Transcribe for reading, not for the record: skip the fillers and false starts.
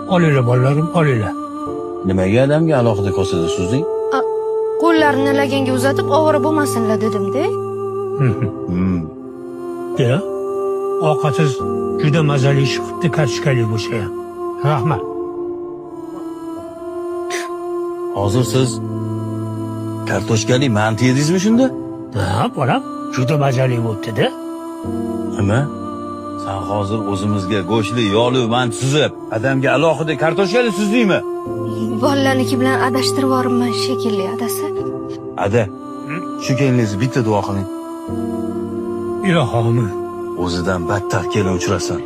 Olinglar bolalarim, olinglar. Nimaga adamga alohida kosada suzding? Qo'llarini laganga uzatib ovora bo'lmasinlar dedim-da. Ya, ovqatsiz juda mazali chiqibdi, kartoshkali bo'lsa ham. Rahmat. Hozir siz kartoshkali manti yedingizmi shunda? Ha, bolam, juda mazali bo'libdi-da. Nima? Sen hozir o'zimizga go'shtli, yog'li manti suzib, adamga alohida kartoshkali suzdingmi? Bolalarniki bilan adashtirib yuboribman shekilli adasi. Ada, shu kelingizni bitta duo qiling. Ilohim. O'zidan battar kelin uchrasin.